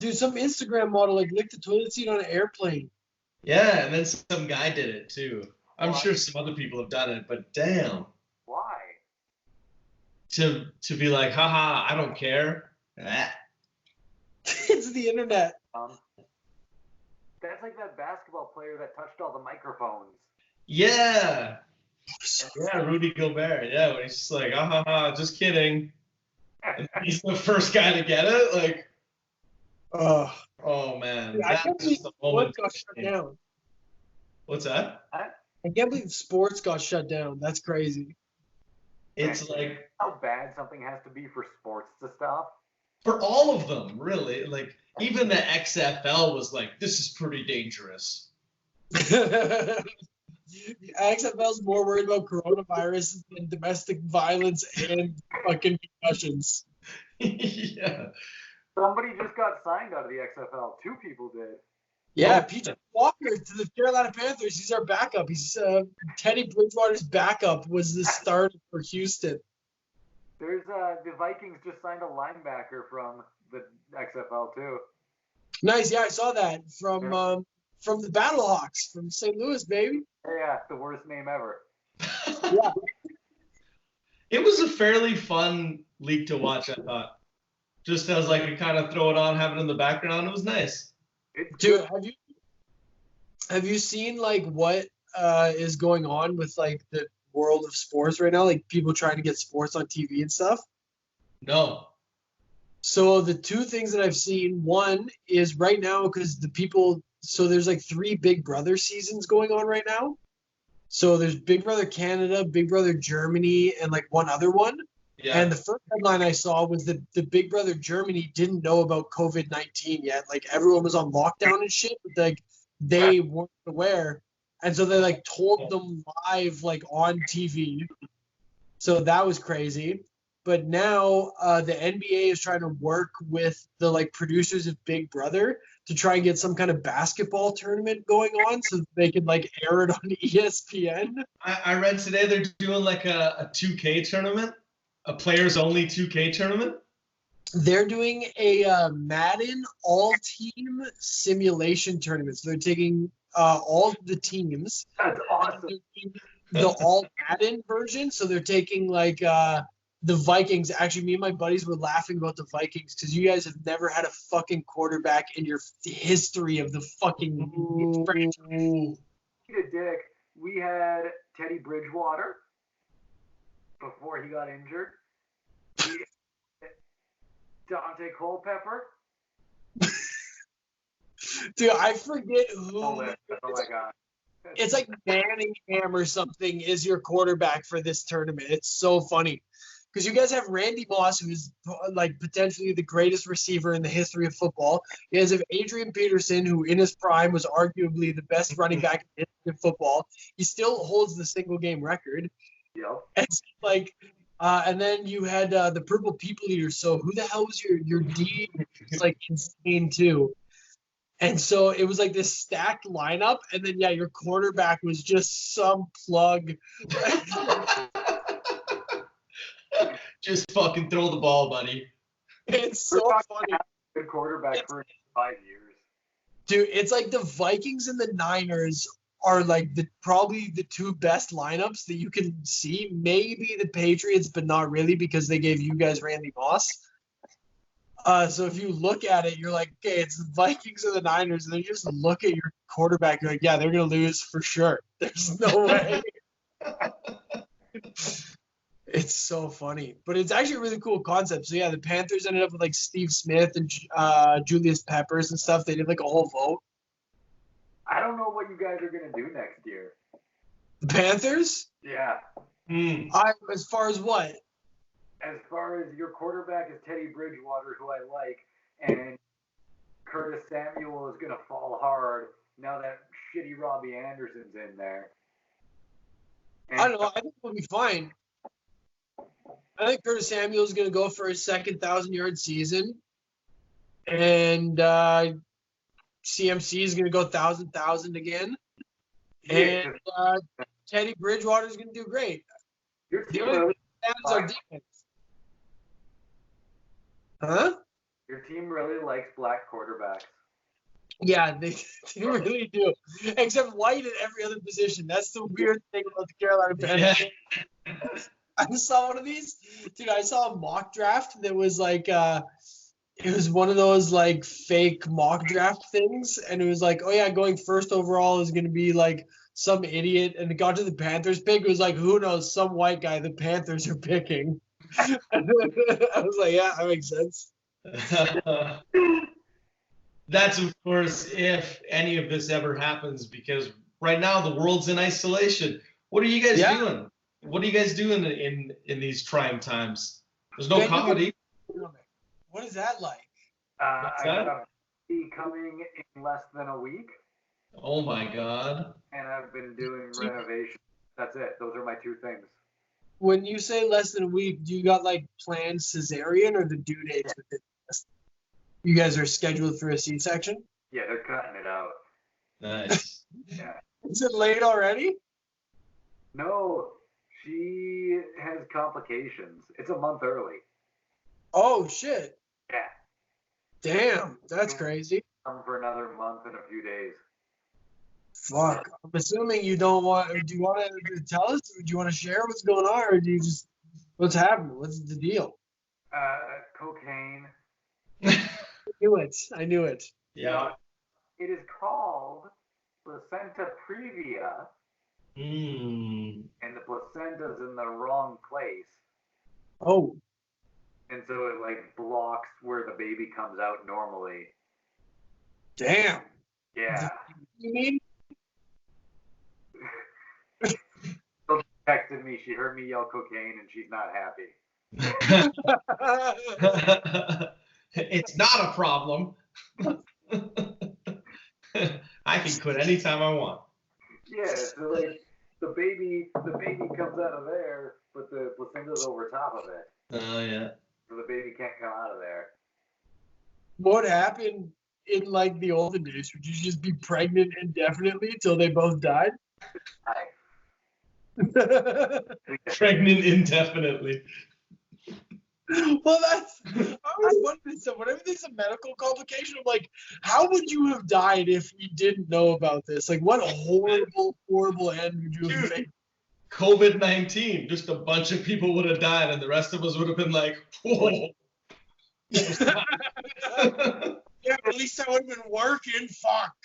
Dude, some Instagram model like licked the toilet seat on an airplane. Yeah, and then some guy did it too. I'm sure some other people have done it, but damn. Why? To be like, haha, I don't care. Ah. It's the internet. That's like that basketball player that touched all the microphones. Yeah. Yeah, Rudy Gobert. Yeah, when he's just like, just kidding. And he's the first guy to get it. Like, oh man. Dude, I can't believe sports got shut down. What's that? I can't believe sports got shut down. That's crazy. It's like how bad something has to be for sports to stop. For all of them, really. Like, even the XFL was like, this is pretty dangerous. XFL's more worried about coronavirus than domestic violence and fucking concussions. Yeah. Somebody just got signed out of the XFL. 2 people did. Yeah, PJ Walker to the Carolina Panthers. He's our backup. He's Teddy Bridgewater's backup was the starter for Houston. There's the Vikings just signed a linebacker from the XFL too. Nice, yeah, I saw that from the Battlehawks from St. Louis, baby. Yeah, the worst name ever. Yeah. It was a fairly fun league to watch, I thought. Just as like you kind of throw it on, have it in the background, it was nice. Dude, have you seen like what is going on with like the world of sports right now? Like people trying to get sports on TV and stuff? No. So the 2 things that I've seen, one is right now because there's like 3 Big Brother seasons going on right now. So there's Big Brother Canada, Big Brother Germany, and like one other one. Yeah. And the first headline I saw was that the Big Brother Germany didn't know about COVID-19 yet. Like everyone was on lockdown and shit, but like they weren't aware. And so they like told them live like on TV. So that was crazy. But now the NBA is trying to work with the like producers of Big Brother to try and get some kind of basketball tournament going on so that they can like air it on ESPN. I read today they're doing like a 2K tournament, a players only 2K tournament. They're doing a Madden all-team simulation tournament. So they're taking all the teams. That's awesome. The all-Madden version. So they're taking like the Vikings. Actually, me and my buddies were laughing about the Vikings because you guys have never had a fucking quarterback in your history of the fucking franchise. Dick, we had Teddy Bridgewater before he got injured. Dante Culpepper. Dude, I forget who. Oh my God. It's like Manningham or something is your quarterback for this tournament. It's so funny. Because you guys have Randy Moss, who's like potentially the greatest receiver in the history of football. You guys have Adrian Peterson, who in his prime was arguably the best running back in the history of football. He still holds the single game record. Yep. It's like, and then you had the Purple People Eater. So who the hell was your D? It's like insane too. And so it was like this stacked lineup, and then your quarterback was just some plug. Just fucking throw the ball, buddy. It's so funny. Good quarterback for 5 years. Dude, it's like the Vikings and the Niners are like probably the 2 best lineups that you can see. Maybe the Patriots, but not really because they gave you guys Randy Moss. So if you look at it, you're like, okay, it's the Vikings and the Niners, and then you just look at your quarterback, you're like, yeah, they're going to lose for sure. There's no way. It's so funny. But it's actually a really cool concept. So, yeah, the Panthers ended up with, like, Steve Smith and Julius Peppers and stuff. They did, like, a whole vote. I don't know what you guys are going to do next year. The Panthers? Yeah. As far as what? As far as your quarterback is Teddy Bridgewater, who I like, and Curtis Samuel is going to fall hard now that shitty Robbie Anderson's in there. And I don't know. I think we'll be fine. I think Curtis Samuel is going to go for his second 1,000-yard season. And CMC is going to go 1,000 again. And Teddy Bridgewater is going to do great. The only thing that is our defense. Huh? Your team really likes black quarterbacks. Yeah, they really do. Except white at every other position. That's the weird thing about the Carolina Panthers. Yeah. I saw one of these. Dude, I saw a mock draft that was like it was one of those like fake mock draft things, and it was like, oh yeah, going first overall is gonna be like some idiot, and it got to the Panthers pick. It was like, who knows, some white guy the Panthers are picking. I was like, yeah, that makes sense. That's, of course, if any of this ever happens, because right now the world's in isolation. What are you guys doing? What are you guys doing in these trying times? There's no comedy. What is that like? I got a baby coming in less than a week. Oh my God. And I've been doing renovation. That's it. Those are my two things. When you say less than a week, do you got like planned cesarean or the due dates within this? You guys are scheduled for a C-section? Yeah, they're cutting it out. Nice. Yeah. Is it late already? No, she has complications. It's a month early. Oh, shit. Yeah. Damn, that's crazy. Come for another month and a few days. Fuck. I'm assuming you don't want. Do you want to tell us? Do you want to share what's going on, or do you just what's happening? What's the deal? Cocaine. I knew it. Yeah. It is called placenta previa. And the placenta's in the wrong place. Oh. And so it like blocks where the baby comes out normally. Damn. Yeah. You mean? She texted me. She heard me yell cocaine and she's not happy. It's not a problem. I can quit anytime I want. Yeah, so like the baby comes out of there, but the placenta's over top of it. Oh yeah. So the baby can't come out of there. What happened in like the olden days? Would you just be pregnant indefinitely till they both died? Pregnant indefinitely. Well, I was wondering, so whenever there's a medical complication, I'm like, how would you have died if we didn't know about this? Like, what horrible end would you have made? COVID-19, just a bunch of people would have died, and the rest of us would have been like, whoa. Yeah, at least I would have been working. Fuck.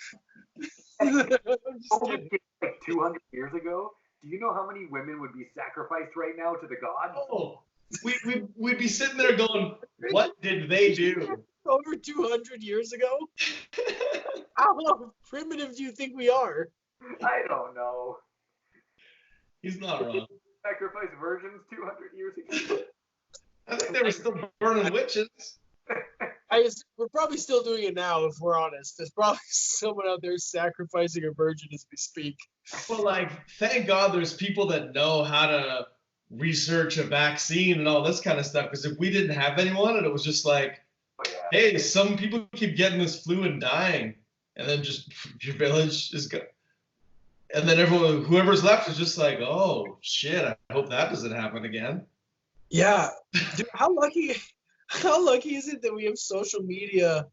Like 200 years ago, do you know how many women would be sacrificed right now to the gods? Oh, we'd be sitting there going, what did they do? Over 200 years ago? How primitive do you think we are? I don't know. He's not wrong. Sacrifice virgins 200 years ago. I think they were still burning witches. We're probably still doing it now, if we're honest. There's probably someone out there sacrificing a virgin as we speak. Well, like, thank God there's people that know how to research a vaccine and all this kind of stuff. Because if we didn't have anyone and it was just like, hey, some people keep getting this flu and dying, and then just your village is good. And then everyone, whoever's left is just like, oh, shit, I hope that doesn't happen again. Yeah. Dude, how lucky is it that we have social media,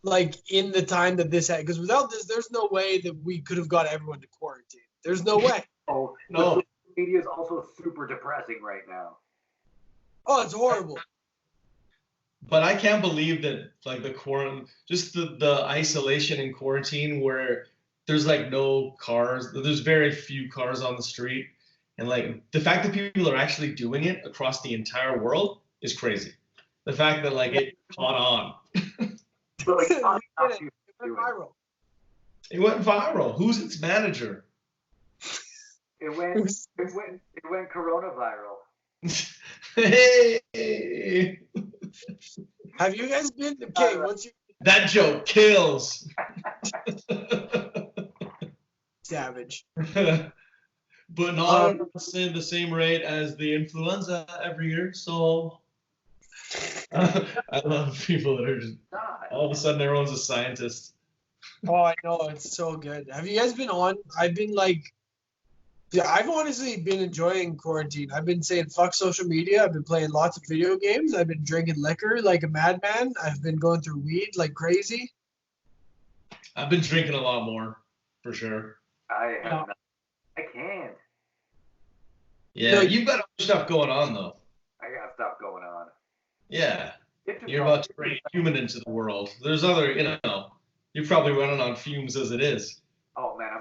like, in the time that this had? Because without this, there's no way that we could have got everyone to quarantine. There's no way. Oh, no. Social media is also super depressing right now. Oh, it's horrible. But I can't believe that, like, just the isolation and quarantine where there's, like, no cars. There's very few cars on the street. And, like, the fact that people are actually doing it across the entire world is crazy. The fact that, like, it caught on. But, like, It went viral. It went viral. Who's its manager? It went coronaviral. Hey! Have you guys been? Okay, once you. That joke kills. Savage. But not at the same rate as the influenza every year. So I love people that are just all of a sudden everyone's a scientist. Oh, I know, it's so good. Have you guys been on? I've been like Yeah, I've honestly been enjoying quarantine. I've been saying fuck social media. I've been playing lots of video games. I've been drinking liquor like a madman. I've been going through weed like crazy. I've been drinking a lot more, for sure. I have not. I can't. Yeah, you've got other stuff going on, though. I got stuff going on. Yeah. You're about to bring a human into the world. There's other, you're probably running on fumes as it is. Oh, man,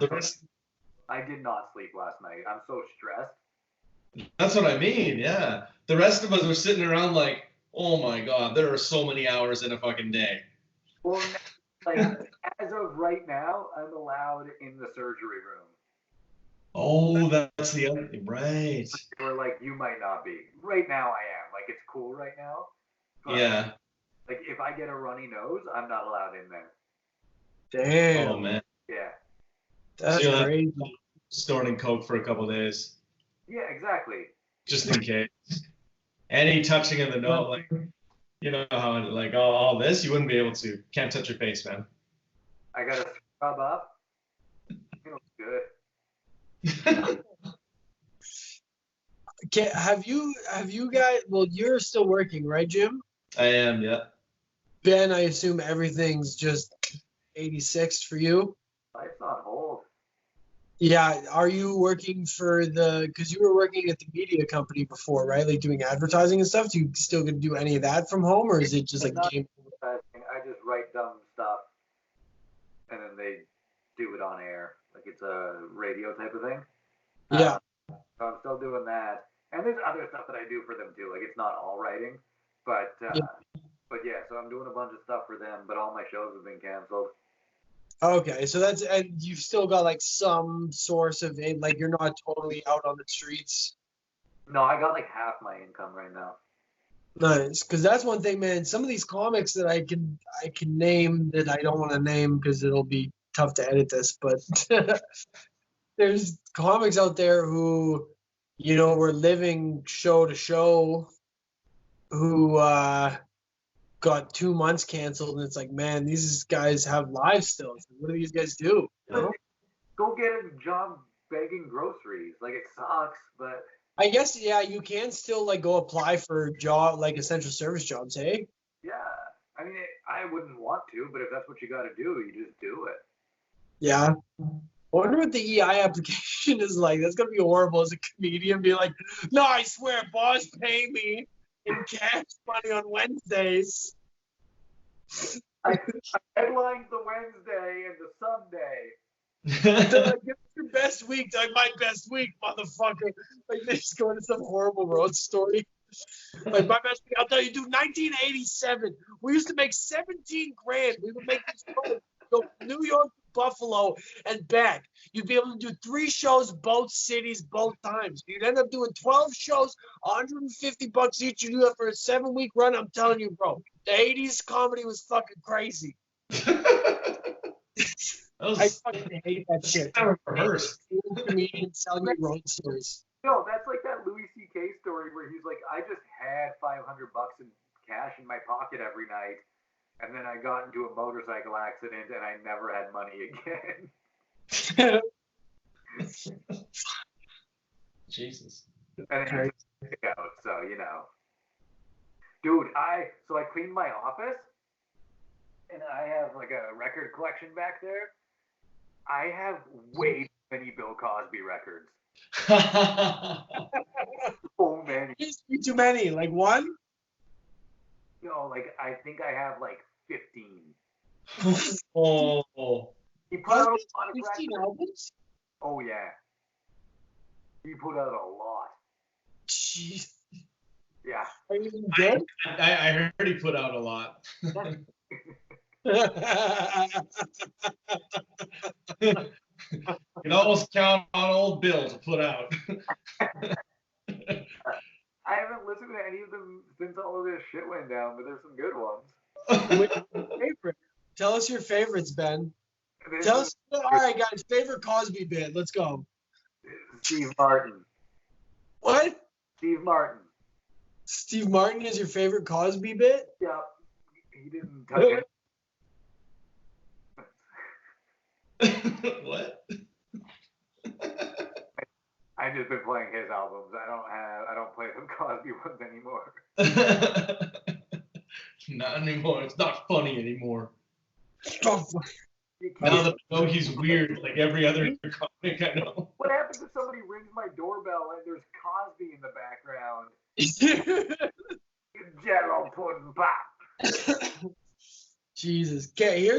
I did not sleep last night. I'm so stressed. That's what I mean, yeah. The rest of us are sitting around like, oh my God, there are so many hours in a fucking day. Well, like, as of right now, I'm allowed in the surgery room. Oh, that's the other thing, right. Or, like, you might not be. Right now, I am. Like, it's cool right now. But, Yeah. like, if I get a runny nose, I'm not allowed in there. Damn. Oh, man. Yeah. That's crazy. Snorting coke for a couple days. Yeah, exactly. Just in case. Any touching of the nose, like, you know how, like, all this, you wouldn't be able to. Can't touch your face, man. I got to scrub up. Feels good. Okay, have you guys? Well, you're still working, right, Jim? I am, yeah. Ben, I assume everything's just 86 for you. Life's on hold. Yeah, are you working for because you were working at the media company before, right? Like doing advertising and stuff. Do you still gonna do any of that from home, or is it just like game? I just write down stuff, and then they do it on air, like it's a radio type of thing. Yeah. So I'm still doing that, and there's other stuff that I do for them too. Like it's not all writing, but yeah. So I'm doing a bunch of stuff for them, but all my shows have been canceled. Okay, so and you've still got like some source of like you're not totally out on the streets. No, I got like half my income right now. Nice, because that's one thing, man. Some of these comics that I can name that I don't want to name because it'll be tough to edit this, but there's comics out there who, were living show to show, who got 2 months canceled, and it's like, man, these guys have lives still. It's like, what do these guys do? Go get a job begging groceries. Like it sucks, but I guess you can still like go apply for job like essential service jobs, hey? Yeah, I mean, I wouldn't want to, but if that's what you got to do, you just do it. Yeah. I wonder what the EI application is like. That's gonna be horrible as a comedian. Be like, no, I swear, boss, pay me in cash money on Wednesdays. I headlined the Wednesday and the Sunday. Give your best week, like my best week, motherfucker. Like they just go into some horrible road story. Like my best week, I'll tell you, dude. 1987, we used to make 17 grand. We would make this go New York, Buffalo, and back. You'd be able to do 3 shows, both cities, both times. You'd end up doing 12 shows, $150 each. You do that for a 7-week run. I'm telling you, bro. The 80s comedy was fucking crazy. I fucking hate that shit. Comedians selling me road stories. No, that's like that Louis C.K. story where he's like, I just had $500 in cash in my pocket every night, and then I got into a motorcycle accident and I never had money again. Jesus. And then so dude, I cleaned my office, and I have like a record collection back there. I have way too many Bill Cosby records. So many. Too many. Like one? Like I think I have like 15. Oh. He put out a lot of 15 records. albums? Oh yeah. He put out a lot. Jeez. Yeah. Are you even good? I heard he put out a lot. You can almost count on old Bill to put out. I haven't listened to any of them since all of this shit went down, but there's some good ones. Favorite? Tell us your favorites, Ben. Tell us. All right, guys. Favorite Cosby bit. Let's go. Steve Martin. What? Steve Martin. Steve Martin is your favorite Cosby bit? Yeah. He didn't touch it. What? just been playing his albums. I don't play the Cosby ones anymore. Not anymore. It's not funny anymore. Stop. Now that I know he's weird, like every other comic I know. What happens if somebody rings my doorbell and there's Cosby in the background? Jello pudding pop. Jesus. Okay,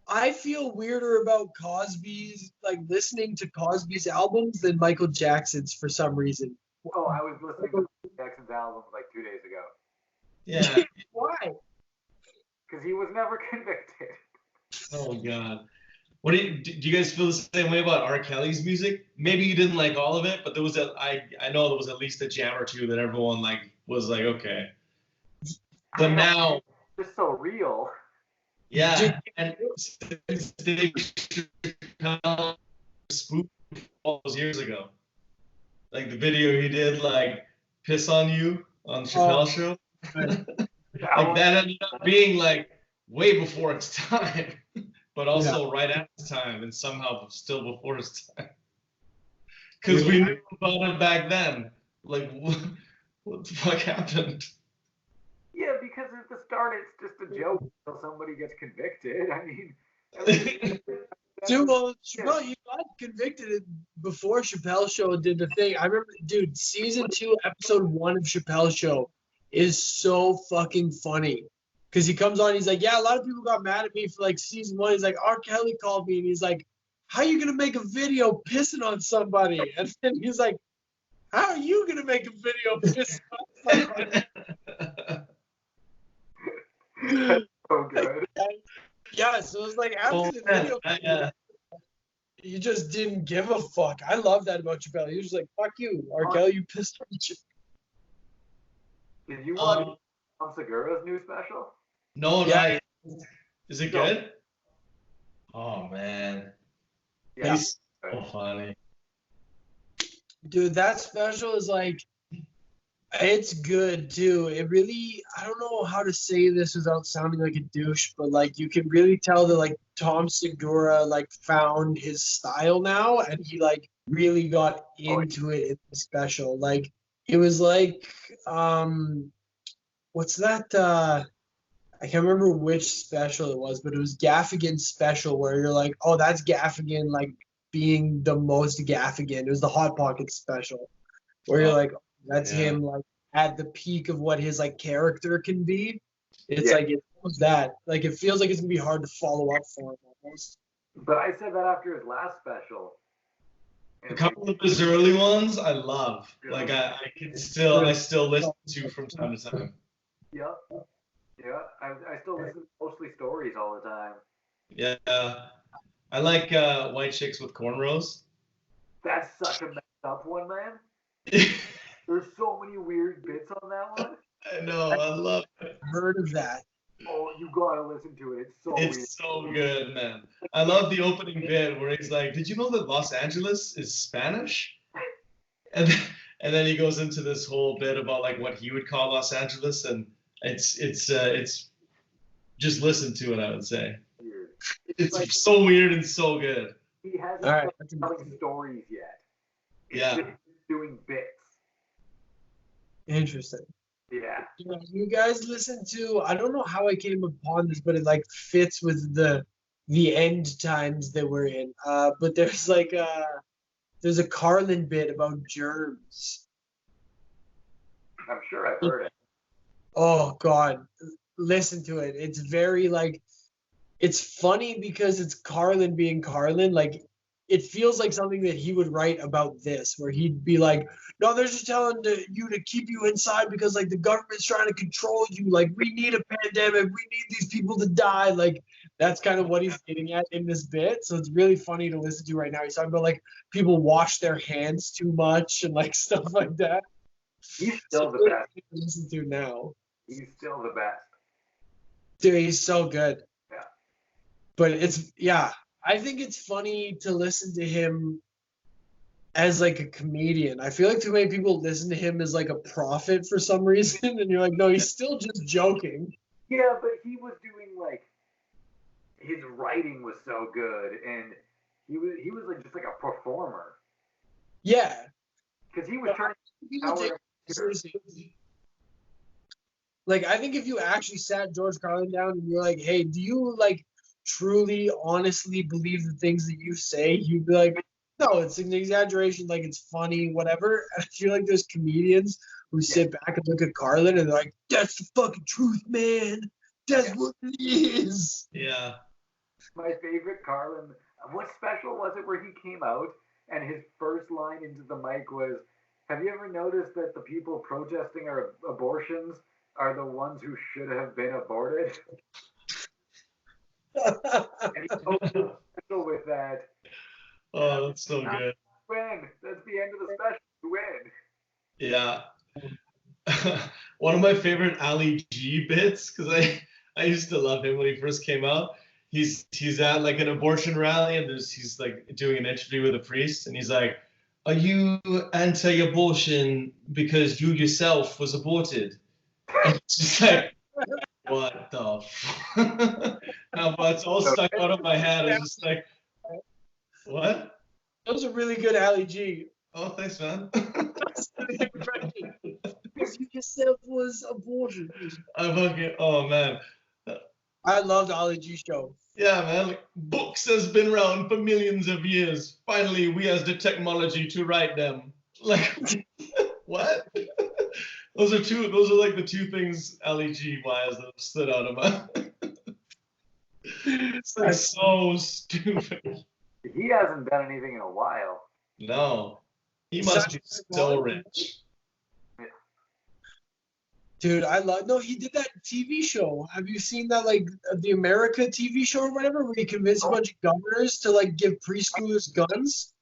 I feel weirder about Cosby's, like listening to Cosby's albums than Michael Jackson's for some reason. Oh, I was listening to Jackson's album like 2 days ago. Yeah. Why? Because he was never convicted. Oh God. What do you guys feel the same way about R. Kelly's music? Maybe you didn't like all of it, but there was I know there was at least a jam or two that everyone like was like, okay. But now It's so real. yeah, and since Dave Chappelle spooked all those years ago, like the video he did, like "Piss on You" on Chappelle's show, like that ended up being like way before its time, but also right at its time, and somehow still before its time, because we knew about it back then. Like, what the fuck happened? Yeah, because at the start it's just a joke until somebody gets convicted. I mean, Dude, well, Chappelle, he got convicted before Chappelle Show did the thing. I remember, dude, season 2, episode 1 of Chappelle Show is so fucking funny. Because he comes on, he's like, yeah, a lot of people got mad at me for like season 1. He's like, R. Kelly called me, and he's like, how are you going to make a video pissing on somebody? And then he's like, how are you going to make a video pissing on somebody? so good. Yeah, so it was like after the video, you just didn't give a fuck. I love that about Chappelle. He was just like, fuck you, R. Kelly, you pissed on you. Did you watch Tom Segura's new special? No, Yeah. Is it good? Oh man, Yeah. he's so funny. Dude, that special is like, it's good too. It really, I don't know how to say this without sounding like a douche, but like you can really tell that like Tom Segura like found his style now, and he like really got into it in the special. Like it was like, what's that? I can't remember which special it was, but it was Gaffigan's special where you're like, oh, that's Gaffigan like being the most Gaffigan. It was the Hot Pocket special where you're like, that's him like at the peak of what his like character can be. It's like it was that. Like it feels like it's gonna be hard to follow up for him almost. But I said that after his last special. A couple of his early ones I love. Like I still listen to from time to time. Yeah. Yeah. I still listen to Mostly Stories all the time. Yeah. I like White Chicks with Cornrows. That's such a messed up one, man. There's so many weird bits on that one. I know, I love it. Heard of that. Oh, you gotta listen to it. It's so weird. So good, man. I love the opening bit where he's like, "Did you know that Los Angeles is Spanish?" And then he goes into this whole bit about like what he would call Los Angeles, and it's just listen to it. I would say Weird. it's like, so weird and so good. He hasn't All started telling stories yet. He's Yeah. just doing bits. Interesting. Yeah. You guys listen to, I don't know how I came upon this, but it like fits with the end times that we're in. But there's like there's a Carlin bit about germs. I'm sure I've heard it. Oh God, listen to it. It's very like, it's funny because it's Carlin being Carlin. Like it feels like something that he would write about this, where he'd be like, no, they're just telling you to keep you inside because like the government's trying to control you. Like we need a pandemic. We need these people to die. Like that's kind of what he's getting at in this bit. So it's really funny to listen to right now. He's talking about like people wash their hands too much and like stuff like that. He's still the best. To listen to now. He's still the best. Dude, he's so good. Yeah. But I think it's funny to listen to him as like a comedian. I feel like too many people listen to him as like a prophet for some reason, and you're like, no, he's still just joking. Yeah, but he was doing like, his writing was so good, and he was like just like a performer. Yeah. Because he was trying People take it seriously. Like, I think if you actually sat George Carlin down and you're like, hey, do you, like, truly, honestly believe the things that you say? You'd be like, no, it's an exaggeration. Like, it's funny, whatever. And I feel like there's comedians who sit back and look at Carlin and they're like, that's the fucking truth, man. That's what it is. Yeah. My favorite Carlin. What special was it where he came out and his first line into the mic was, "Have you ever noticed that the people protesting our abortions are the ones who should have been aborted?" And he opened special with that. Oh, that's so good. Win. That's the end of the special. Win. Yeah. One of my favorite Ali G bits, because I used to love him when he first came out. He's at like an abortion rally and he's like doing an interview with a priest and he's like, "Are you anti-abortion because you yourself was aborted?" And it's just like, what the fuck? Now, but it's all stuck out of my head. It's just like, what? That was a really good Ali G. Oh, thanks, man. Because you yourself was aborted. Oh man. I loved Ali G show. Yeah, man. Like, books has been around for millions of years. Finally, we has the technology to write them. Like, what? Those are like the two things LEG wise that stood out of my. It's like so stupid. He hasn't done anything in a while. No, he must be so rich. Dude, no, he did that TV show. Have you seen that, like, the America TV show or whatever, where he convinced a bunch of governors to, like, give preschoolers guns?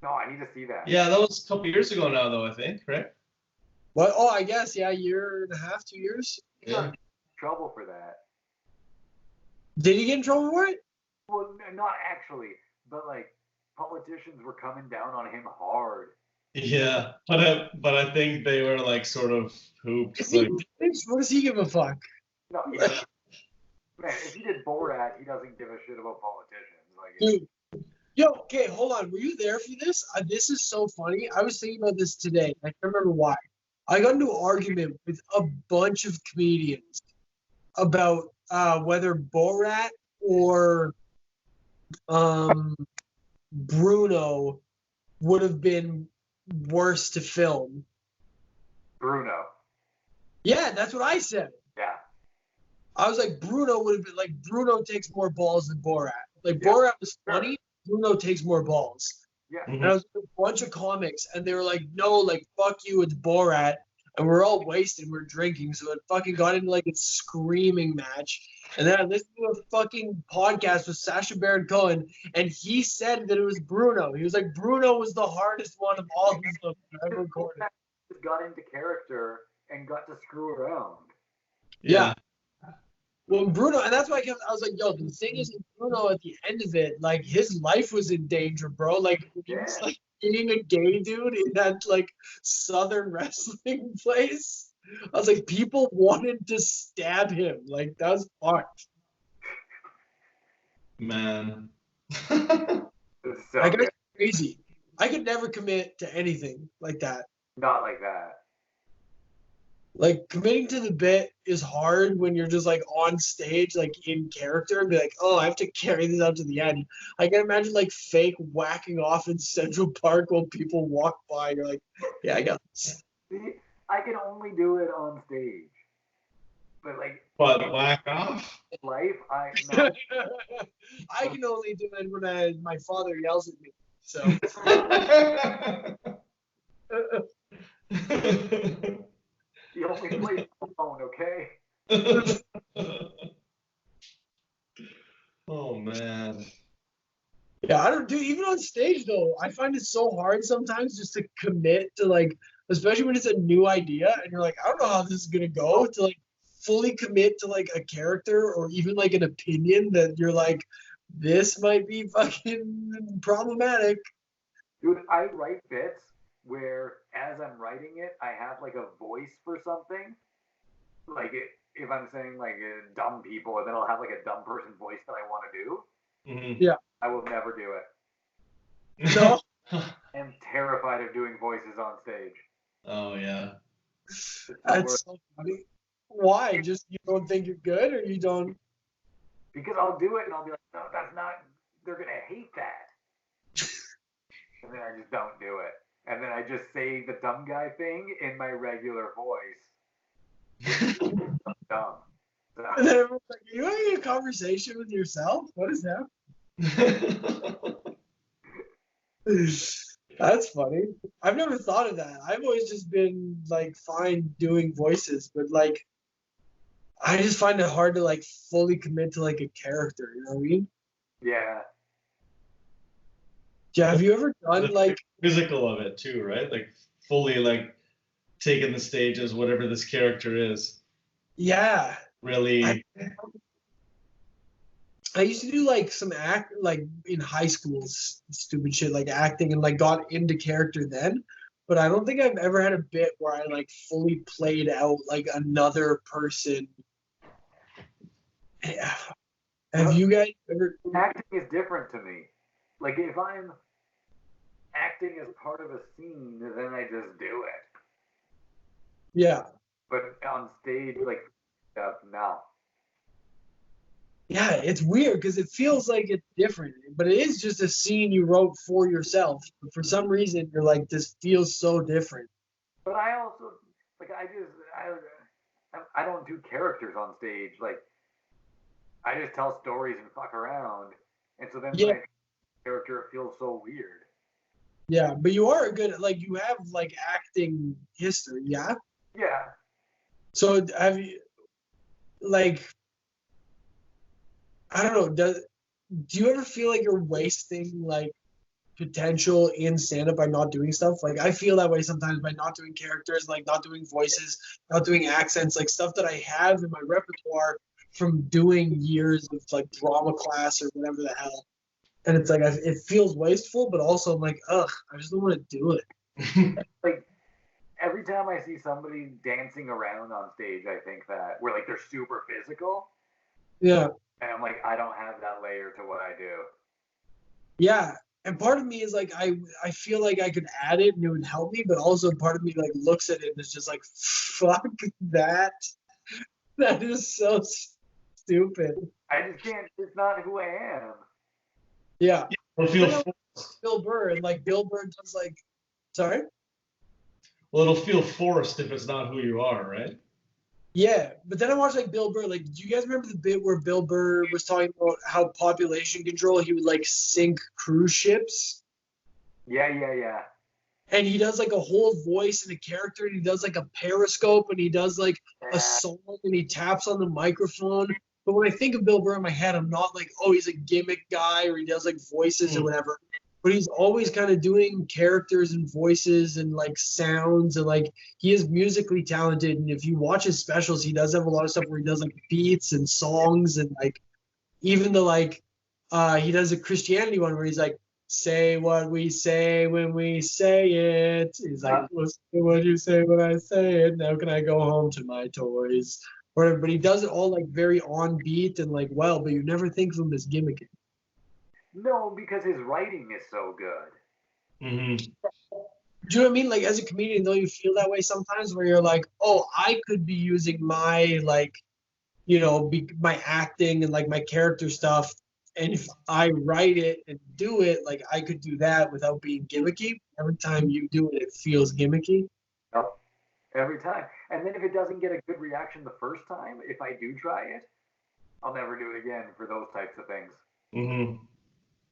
No, I need to see that. Yeah, that was a couple years ago now, though, I think, right? What? Oh, I guess, yeah, 1.5 years, 2 years. He got in trouble for that. Did he get in trouble for it? Well, not actually, but, like, politicians were coming down on him hard. Yeah, but I think they were like sort of hoops. Like, what does he give a fuck? No, man, if he did Borat, he doesn't give a shit about politicians. Like, dude, yo, okay, hold on. Were you there for this? This is so funny. I was thinking about this today. I can't remember why. I got into an argument with a bunch of comedians about whether Borat or Bruno would have been worse to film. Bruno. Yeah, that's what I said. Yeah. I was like, Bruno would have been like, Bruno takes more balls than Borat. Like, Borat was funny. Bruno takes more balls. Yeah. And I was with a bunch of comics, and they were like, no, like, fuck you, it's Borat. And we're all wasted, we're drinking, so it fucking got into like a screaming match. And then I listened to a fucking podcast with Sacha Baron Cohen, and he said that it was Bruno. He was like, Bruno was the hardest one of all of them ever recorded. Just got into character and got to screw around. Yeah. Well, Bruno, and that's why I was like, yo, the thing is, Bruno at the end of it, like, his life was in danger, bro. Like, he was like being a gay dude in that like Southern wrestling place. I was like, people wanted to stab him. Like, that was fucked. Man. Like, that's crazy. I could never commit to anything like that. Not like that. Like, committing to the bit is hard when you're just like on stage, like in character, and be like, oh, I have to carry this out to the end. I can imagine like fake whacking off in Central Park while people walk by. You're like, yeah, I got this. See, I can only do it on stage. But like, what, whack off? Life, I can only do it when my father yells at me. So. He only plays the phone, okay? Oh man. Yeah, I don't do even on stage though. I find it so hard sometimes just to commit to like, especially when it's a new idea and you're like, I don't know how this is gonna go. To like fully commit to like a character or even like an opinion that you're like, this might be fucking problematic. Dude, I write bits where as I'm writing it, I have like a voice for something. Like if I'm saying like dumb people, and then I'll have like a dumb person voice that I want to do. Yeah. I will never do it. No. am terrified of doing voices on stage. Oh yeah. That's so funny. Why? Just you don't think you're good, or you don't? Because I'll do it and I'll be like, no, that's not. They're gonna hate that. And then I just don't do it. And then I just say the dumb guy thing in my regular voice. Dumb. So, And then everyone's like, "Are you having a conversation with yourself? What is that?" That's funny. I've never thought of that. I've always just been like fine doing voices, but like I just find it hard to like fully commit to like a character. You know what I mean? yeah. Yeah. Have you ever done like? Physical of it too, right? Like fully like taking the stage as whatever this character is. Yeah. Really. I used to do like some act like in high school, stupid shit like acting and like got into character then. But I don't think I've ever had a bit where I like fully played out like another person. Yeah. Have you guys ever? Acting is different to me. Like if I'm acting as part of a scene, then I just do it. Yeah. But on stage, like stuff, no. Yeah, it's weird because it feels like it's different, but it is just a scene you wrote for yourself. But for some reason, you're like, this feels so different. But I also like I don't do characters on stage. Like I just tell stories and fuck around. And so then Yeah. when I character, it feels so weird. Yeah, but you are a good, like, you have like acting history, yeah? Yeah. So have you, like, I don't know, do you ever feel like you're wasting like potential in stand-up by not doing stuff? Like I feel that way sometimes by not doing characters, like not doing voices, not doing accents, like stuff that I have in my repertoire from doing years of like drama class or whatever the hell. And it's like it feels wasteful, but also I'm like, ugh, I just don't want to do it. Like every time I see somebody dancing around on stage, I think that where like they're super physical. Yeah. And I'm like, I don't have that layer to what I do. Yeah. And part of me is like I feel like I could add it and it would help me, but also part of me like looks at it and is just like, fuck that. That is so stupid. I just can't. It's not who I am. Yeah. It'll feel Bill Burr and like Bill Burr does like, sorry. well, it'll feel forced if it's not who you are, right? Yeah, but then I watched like Bill Burr. Like, do you guys remember the bit where Bill Burr was talking about how population control he would like sink cruise ships? Yeah. And he does like a whole voice and a character, and he does like a periscope, and he does like a song, and he taps on the microphone. But when I think of Bill Burr in my head, I'm not like, oh, he's a gimmick guy or he does like voices or whatever. But he's always kind of doing characters and voices and like sounds, and like he is musically talented. And if you watch his specials, he does have a lot of stuff where he does like beats and songs, and like even the like he does a Christianity one where he's like, say what we say when we say it. He's like, what do you say when I say it? Now can I go home to my toys? Whatever. But he does it all like very on beat and like well, but you never think of him as gimmicky. No, because his writing is so good. Mm-hmm. Do you know what I mean? Like as a comedian, don't you feel that way sometimes where you're like, oh, I could be using my like, you know, my acting and like my character stuff. And if I write it and do it, like I could do that without being gimmicky. Every time you do it, it feels gimmicky. Yep. Every time. And then if it doesn't get a good reaction the first time, if I do try it, I'll never do it again for those types of things. Mm-hmm.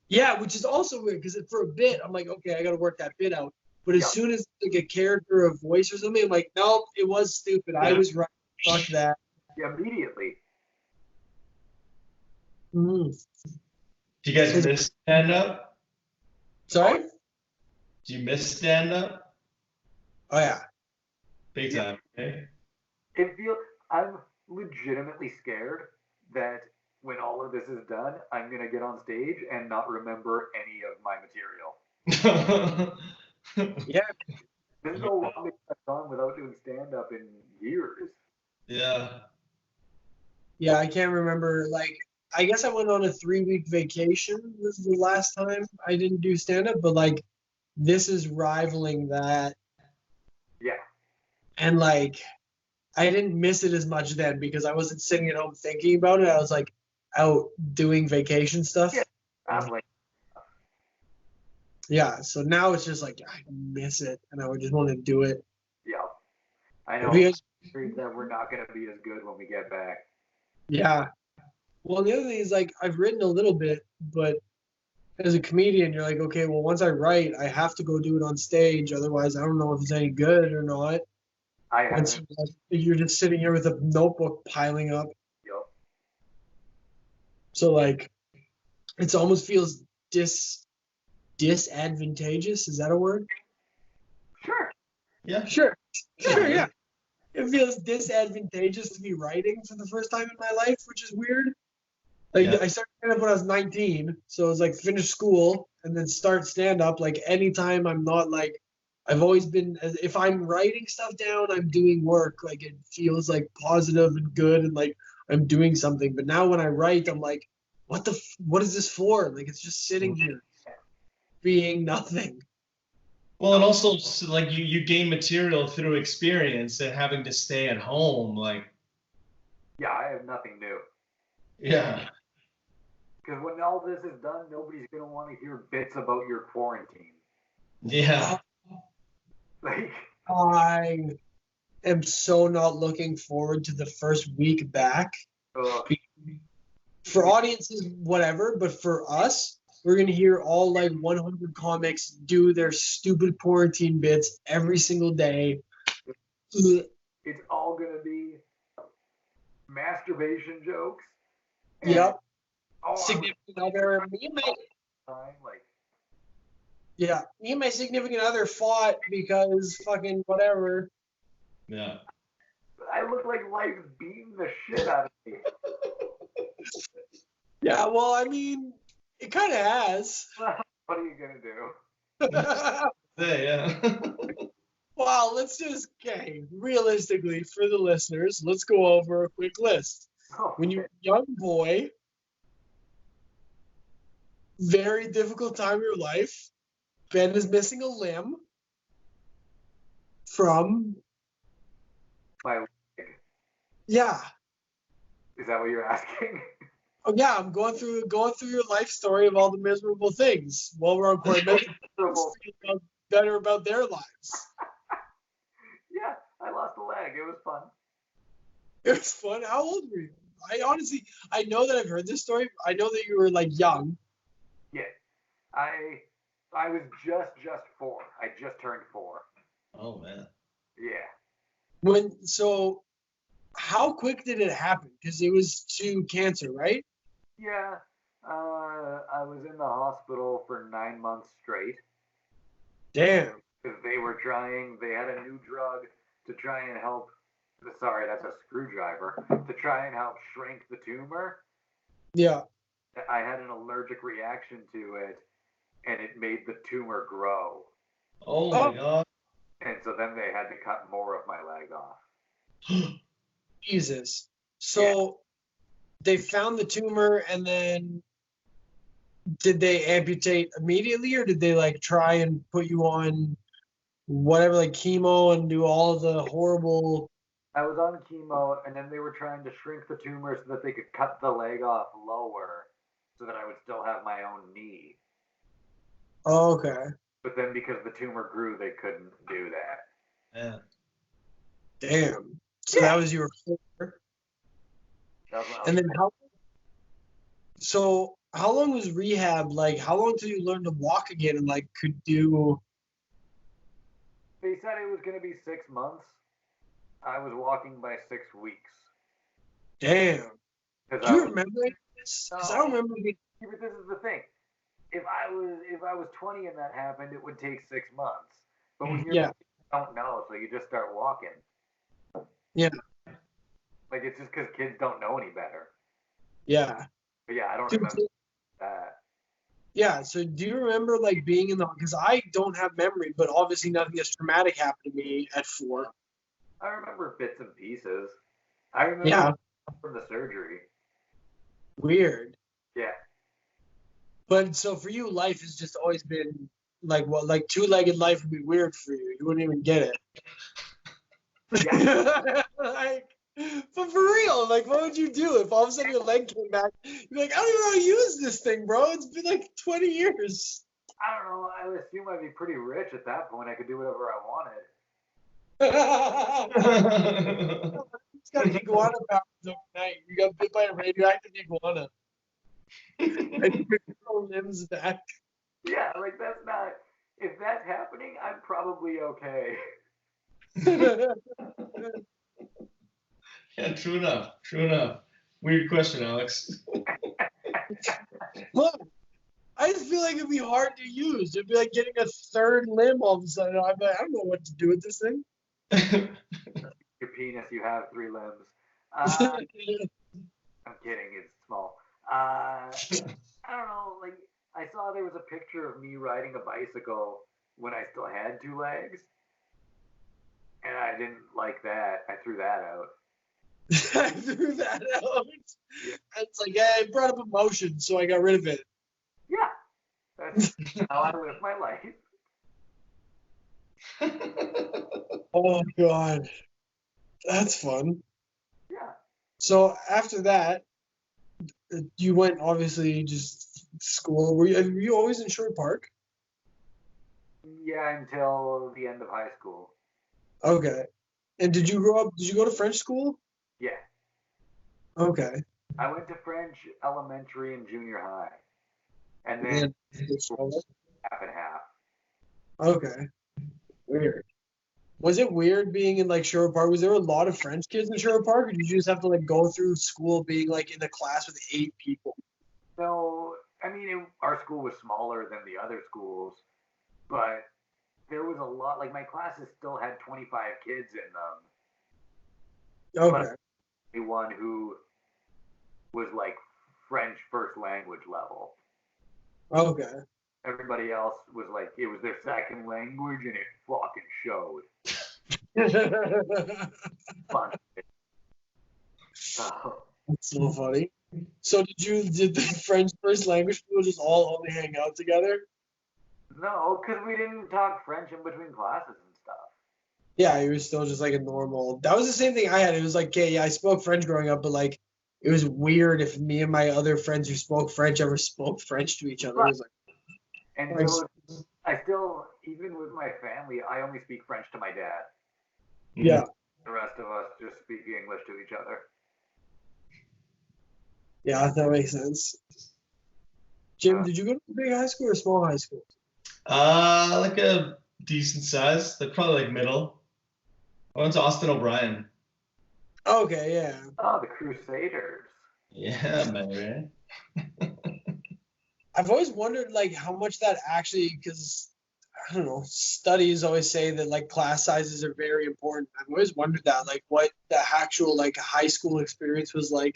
Yeah, which is also weird because for a bit, I'm like, okay, I got to work that bit out. But as soon as like a character, a voice or something, I'm like, nope, it was stupid. I was right. Fuck that. Yeah, immediately. Mm-hmm. Do you guys miss stand-up? Sorry? Do you miss stand-up? Oh, yeah. Big time, okay? I'm legitimately scared that when all of this is done, I'm going to get on stage and not remember any of my material. Yeah. There's no long I've gone without doing stand-up in years. Yeah. Yeah, I can't remember. Like, I guess I went on a 3-week vacation. This is the last time I didn't do stand-up, but like, this is rivaling that. Yeah. And like, I didn't miss it as much then because I wasn't sitting at home thinking about it. I was like out doing vacation stuff. Yeah. I'm like, Yeah. So now it's just like I miss it, and I would just want to do it. yeah. I know Because, that we're not going to be as good when we get back. yeah. Well, the other thing is like I've written a little bit, but as a comedian, you're like, okay, well, once I write, I have to go do it on stage. Otherwise, I don't know if it's any good or not. I Once haven't. you're just sitting here with a notebook piling up. Yep. So like, it almost feels disadvantageous. Is that a word? Sure. Yeah. Sure. Sure, yeah. It feels disadvantageous to be writing for the first time in my life, which is weird. Like Yeah. I started stand up when I was 19, so it was like finish school and then start stand up. Like anytime I'm not like, I've always been, if I'm writing stuff down, I'm doing work. Like it feels like positive and good and like I'm doing something. But now when I write, I'm like, what is this for? Like it's just sitting here being nothing. Well, and also like you gain material through experience and having to stay at home. Like, Yeah, I have nothing new. yeah. Because when all this is done, nobody's going to want to hear bits about your quarantine. Yeah. Like, I am so not looking forward to the first week back. ugh. For audiences, whatever, but for us, we're gonna hear all like 100 comics do their stupid quarantine bits every single day. Ugh. It's all going to be masturbation jokes. And, Yep. oh, Significant other. Me and my significant other fought because fucking whatever. Yeah. I look like life's beating the shit out of me. Yeah, well, I mean, it kind of has. What are you going to do? Yeah. Well, let's just, okay, realistically, for the listeners, let's go over a quick list. Oh, When you're a young boy, very difficult time of your life, Ben is missing a limb from, my leg. yeah. Is that what you're asking? Oh, yeah, I'm going through your life story of all the miserable things while we're on quarantine. Feel better about their lives. Yeah, I lost a leg. It was fun. It was fun. How old were you? I know that I've heard this story. I know that you were like young. Yeah, I was just 4. I just turned 4. Oh man. Yeah. So how quick did it happen? Because it was to cancer, right? Yeah. I was in the hospital for 9 months straight. Damn. Because they had a new drug to try and help, sorry, that's a screwdriver, to try and help shrink the tumor. Yeah. I had an allergic reaction to it, and it made the tumor grow. Oh my God. And so then they had to cut more of my leg off. Jesus. So they found the tumor, and then did they amputate immediately, or did they like try and put you on whatever, like chemo and do all of the horrible? I was on chemo, and then they were trying to shrink the tumor so that they could cut the leg off lower so that I would still have my own knee. Oh, okay. But then because the tumor grew, they couldn't do that. Yeah. Damn. So that was your 4. And then how long was rehab? Like, how long till you learn to walk again and like could do? They said it was going to be 6 months. I was walking by 6 weeks. Damn. Do you remember this? Because I don't remember. But this is the thing. If I was 20 and that happened, it would take 6 months. But when you're you don't know, so you just start walking. Yeah. Like it's just because kids don't know any better. Yeah. But yeah, I don't remember that. Yeah. So do you remember like being in the? Because I don't have memory, but obviously nothing as traumatic happened to me at 4. I remember bits and pieces. I remember from the surgery. Weird. Yeah. But so for you, life has just always been like what, like two-legged life would be weird for you. You wouldn't even get it. Yeah. Like, but for real, like, what would you do if all of a sudden your leg came back? You'd be like, I don't even know how to use this thing, bro. It's been like 20 years. I don't know. I would assume I'd be pretty rich at that point. I could do whatever I wanted. It's got iguana powers overnight. You got bit by a radioactive iguana. And you grow limbs back. Yeah, like that's not. If that's happening, I'm probably okay. Yeah, true enough. True enough. Weird question, Alex. Look, I just feel like it'd be hard to use. It'd be like getting a third limb all of a sudden. I'm like, I don't know what to do with this thing. Your penis, you have 3 limbs. I'm kidding, it's small. I don't know, like, I saw there was a picture of me riding a bicycle when I still had 2 legs. And I didn't like that. I threw that out. I threw that out. Yeah. It's like, yeah, it brought up emotion, so I got rid of it. Yeah. That's how I live my life. Oh, God. That's fun. Yeah. So after that, you went, obviously, just school. Were you always in Sherwood Park? Yeah, until the end of high school. Okay. And did you go to French school? Yeah. Okay. I went to French elementary and junior high. And then half and half. Okay. Weird. Was it weird being in like Sherwood Park? Was there a lot of French kids in Sherwood Park, or did you just have to like go through school being like in a class with 8 people? So, I mean, our school was smaller than the other schools, but there was a lot. Like my classes still had 25 kids in them. Okay. But the one who was like French first language level. Okay. Everybody else was like, it was their second language, and it fucking showed. Fun. That's so funny. So did the French first language people just all only hang out together? No, because we didn't talk French in between classes and stuff. Yeah, it was still just like a normal. That was the same thing I had. It was like, okay, yeah, I spoke French growing up, but like, it was weird if me and my other friends who spoke French ever spoke French to each other. It was like, and so I still, even with my family, I only speak French to my dad. Yeah. The rest of us just speak English to each other. Yeah, that makes sense. Jim, did you go to a big high school or small high school? Like a decent size, like probably like middle. I went to Austin O'Brien. Okay, yeah. Oh, the Crusaders. Yeah, man. I've always wondered like how much that actually, because I don't know, studies always say that like class sizes are very important. I've always wondered that, like what the actual like high school experience was like,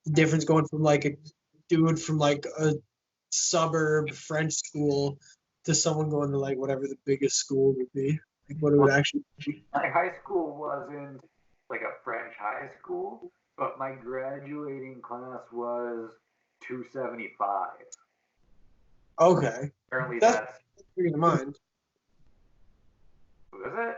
the difference going from like a dude from like a suburb French school to someone going to like whatever the biggest school would be. Like what it would actually be. My high school wasn't like a French high school, but my graduating class was 275. Okay. Apparently That's bringing to mind. Was it?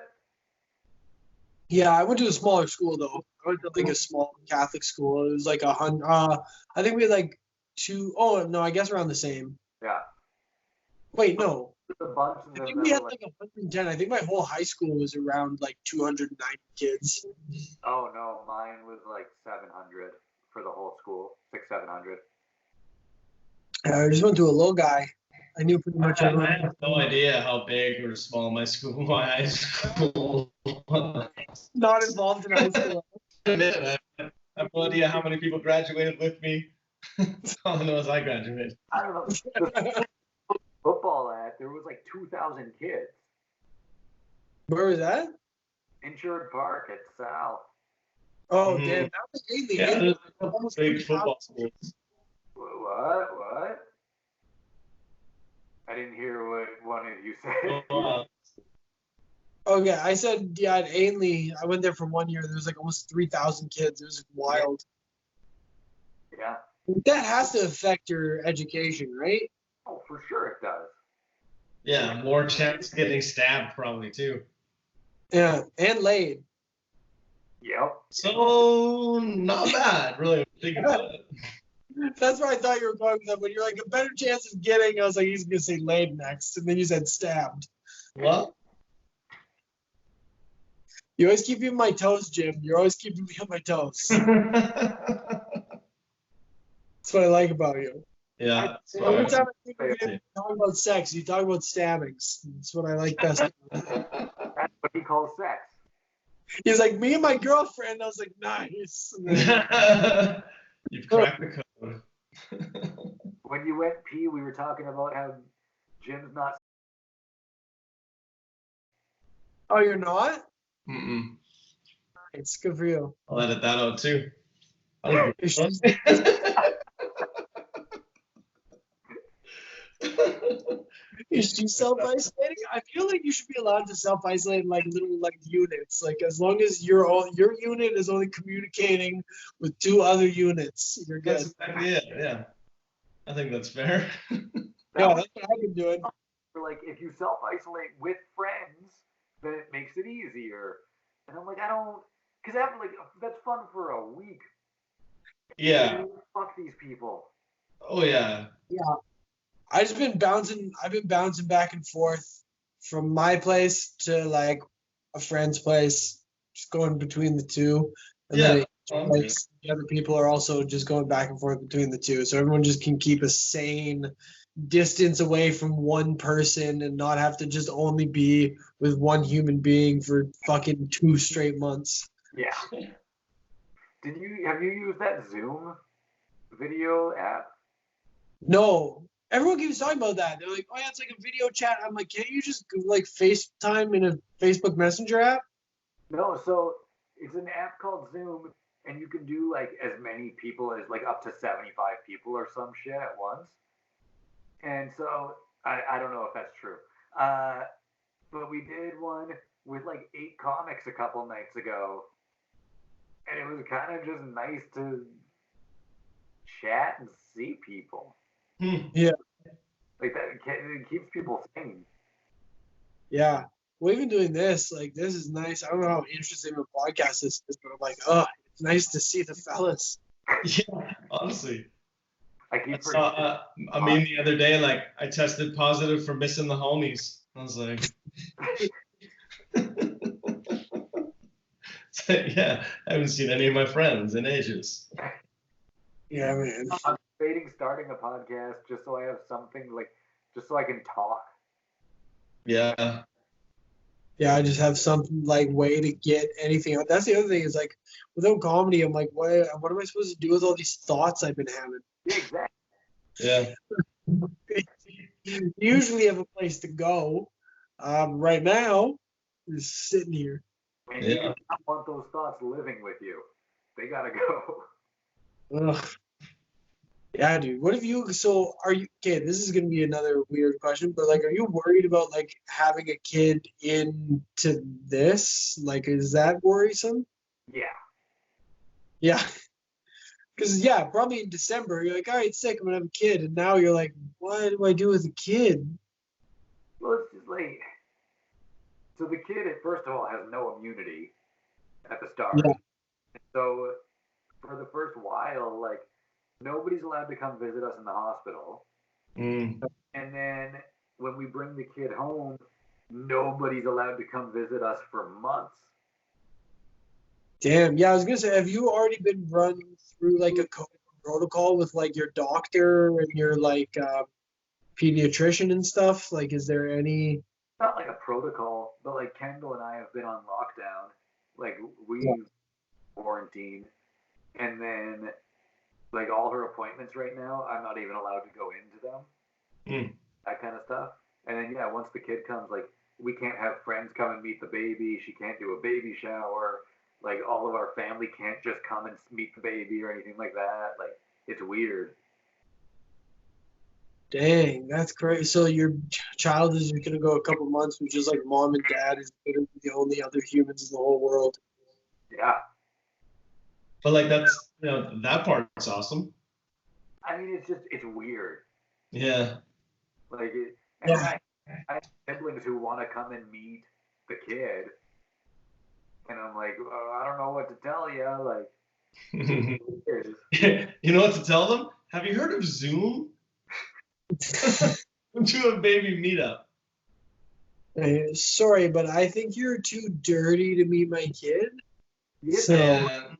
Yeah, I went to a smaller school though. I went to like a small Catholic school. It was like 100. I think we had like 2. Oh no, I guess around the same. Yeah. Wait, no. A bunch of I them think we had like 110. I think my whole high school was around like 290 kids. Oh no, mine was like 700 for the whole school. 700. I just went to a low guy. I knew pretty much everyone. I have no idea how big or small my high school was. Not involved in high school. I have no idea how many people graduated with me. All I know is I graduated. I don't know. Football at, there was like 2,000 kids. Where was that? In Sherwood Park at Sal. Oh, damn. That was mainly Yeah, almost big 3,000. football schools. What? I didn't hear what one of you said. Oh, yeah. I said, yeah, at Ainley, I went there for 1 year. There was like almost 3,000 kids. It was wild. Yeah. That has to affect your education, right? Oh, for sure it does. Yeah, more chance of getting stabbed probably too. Yeah, and laid. Yep. So not bad, really. When you think about it. That's where I thought you were going with that. When you're like a better chance of getting, I was like, he's gonna say laid next, and then you said stabbed. What? You always keep me on my toes, Jim. You're always keeping me on my toes. That's what I like about you. Yeah. Every time I think of Yeah. him talking about sex, you talk about stabbings. That's what I like best. That's what he calls sex. He's like, me and my girlfriend. I was like, nice. And then, You've cracked the code. When you went pee, we were talking about how Jim's not. oh, you're not? Mm-mm. It's good for you. I'll edit that out too. I don't You should- Is you self-isolating? I feel like you should be allowed to self-isolate in like little like units. Like as long as your unit is only communicating with 2 other units, you're good. That's exactly it. Yeah. I think that's fair. Yeah, that's what I've been doing. Like, if you self-isolate with friends, then it makes it easier. And I'm like, I don't, because that's fun for a week. Yeah. Fuck these people. Oh yeah. Yeah. I've been bouncing back and forth from my place to like a friend's place, just going between the two. And Yeah. then like, the other people are also just going back and forth between the two. So everyone just can keep a sane distance away from one person and not have to just only be with one human being for fucking 2 straight months. Yeah. Have you used that Zoom video app? No. Everyone keeps talking about that. They're like, oh yeah, it's like a video chat. I'm like, can't you just like FaceTime in a Facebook Messenger app? No, so it's an app called Zoom, and you can do like as many people as like up to 75 people or some shit at once. And so I don't know if that's true. But we did one with like 8 comics a couple nights ago. And it was kind of just nice to chat and see people. Yeah. Like that, it keeps people sane. Yeah. Well, even doing this, like, this is nice. I don't know how interesting a podcast this is, but I'm like, oh, it's nice to see the fellas. Yeah. Honestly. I saw a meme the other day, like I tested positive for missing the homies. I was like, yeah, I haven't seen any of my friends in ages. Yeah, man. I'm debating starting a podcast just so I have something just so I can talk. Yeah. Yeah, I just have some like way to get anything out. That's the other thing is like, without comedy, I'm like, what am I supposed to do with all these thoughts I've been having? Yeah, exactly. Yeah. You usually have a place to go. Right now, we're just sitting here. And you do not want those thoughts living with you. They gotta go. Ugh. Yeah, dude. What if you? So, are you? Okay, this is gonna be another weird question, but like, are you worried about like having a kid into this? Like, is that worrisome? Yeah. Yeah. Because yeah, probably in December you're like, all right, sick, I'm gonna have a kid, and now you're like, what do I do with a kid? Well, it's just like, so the kid, first of all, has no immunity at the start. Yeah. So for the first while, like, nobody's allowed to come visit us in the hospital. Mm. And then when we bring the kid home, nobody's allowed to come visit us for months. Damn. Yeah, I was gonna say, have you already been run through like a COVID protocol with like your doctor and your like pediatrician and stuff? Like, is there any? Not like a protocol, but like Kendall and I have been on lockdown. Like we quarantined, and then like all her appointments right now, I'm not even allowed to go into them. That kind of stuff. And then yeah, once the kid comes, like we can't have friends come and meet the baby. She can't do a baby shower. Like all of our family can't just come and meet the baby or anything like that. Like it's weird. Dang, that's crazy. So your child is gonna go a couple months with just like mom and dad is literally the only other humans in the whole world. Yeah. But like that's that part's awesome. I mean, it's weird. Yeah. Like Yeah. I have siblings who want to come and meet the kid, and I'm like, oh, I don't know what to tell you. Like, You know what to tell them? Have you heard of Zoom? To a baby meetup. Sorry, but I think you're too dirty to meet my kid. So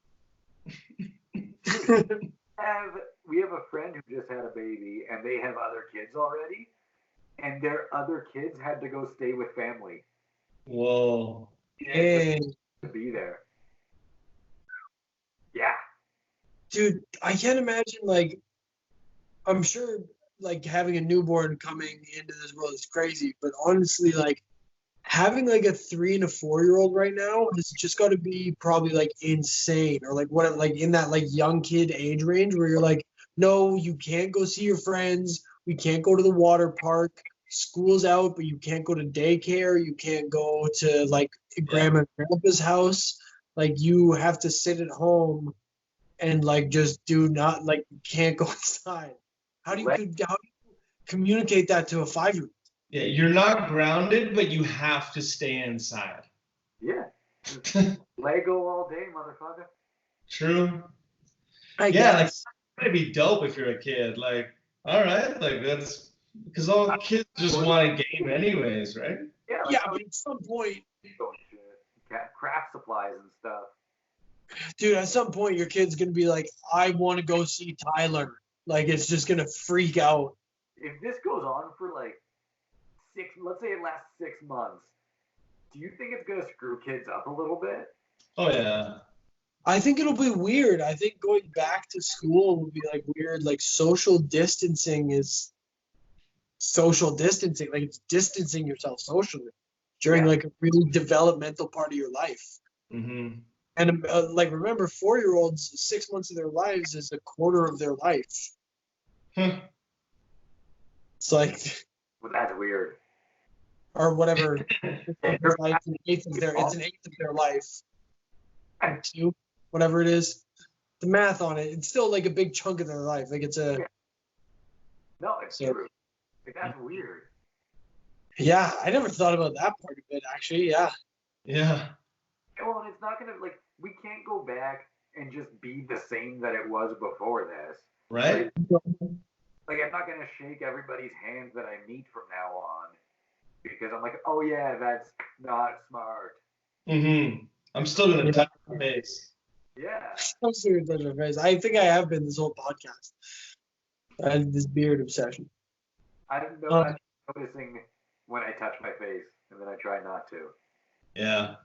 we have a friend who just had a baby, and they have other kids already, and their other kids had to go stay with family. Whoa. Hey. To be there. Yeah. Dude, I can't imagine, like, I'm sure, like, having a newborn coming into this world is crazy, but honestly, like, having, like, a 3 and a 4-year-old right now has just got to be probably, like, insane, or, like, what, like, in that, like, young kid age range where you're like, no, you can't go see your friends, we can't go to the water park, school's out, but you can't go to daycare, you can't go to, like, grandma and grandpa's house, like, you have to sit at home and like just do not like you can't go outside. How do you communicate that to a 5-year-old? Yeah, you're not grounded, but you have to stay inside. Yeah. Lego all day, motherfucker. True. I guess. Like, it'd be dope if you're a kid. Like, all right, like that's because all kids just want a game anyways, right? Yeah, like, yeah, but at some point, craft supplies and stuff. Dude, at some point your kid's gonna be like, I want to go see Tyler. Like it's just gonna freak out. If this goes on for like let's say it lasts 6 months, do you think it's gonna screw kids up a little bit? Oh yeah. I think it'll be weird. I think going back to school will be like weird. Like social distancing is social distancing. Like it's distancing yourself socially during like a really developmental part of your life. Mm-hmm. And like, remember, 4-year-olds, 6 months of their lives is a quarter of their life. It's like, well, that's weird. Or whatever. It's an eighth of their life. 2, whatever it is. The math on it, it's still like a big chunk of their life. Like it's a. No, it's true. Like, that's weird. Yeah, I never thought about that part of it. Actually, yeah. Yeah. Well, and it's not gonna like we can't go back and just be the same that it was before this. Right. Like I'm not gonna shake everybody's hands that I meet from now on because I'm like, oh yeah, that's not smart. Mm-hmm. I'm still gonna touch my face. Yeah. I'm still gonna touch my face. I think I have been this whole podcast. I had this beard obsession. I don't know. I'm noticing when I touch my face, and then I try not to. Yeah.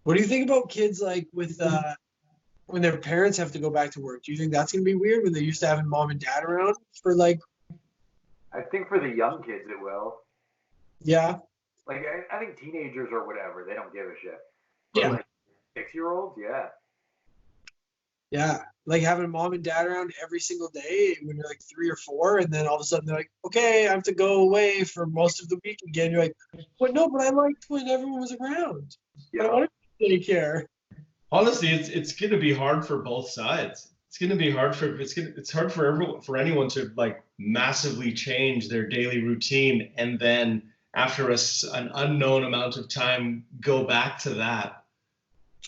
What do you think about kids like with when their parents have to go back to work? Do you think that's gonna be weird when they're used to having mom and dad around for like? I think for the young kids it will. Yeah. Like I think teenagers or whatever, they don't give a shit. But Yeah. like 6-year-olds, yeah. Yeah, like having mom and dad around every single day when you're like 3 or 4, and then all of a sudden they're like, okay, I have to go away for most of the week again. You're like, but no, but I liked when everyone was around. Yeah. I want to take care. Honestly, it's gonna be hard for both sides. It's gonna be hard it's hard for anyone to like massively change their daily routine and then after an unknown amount of time go back to that.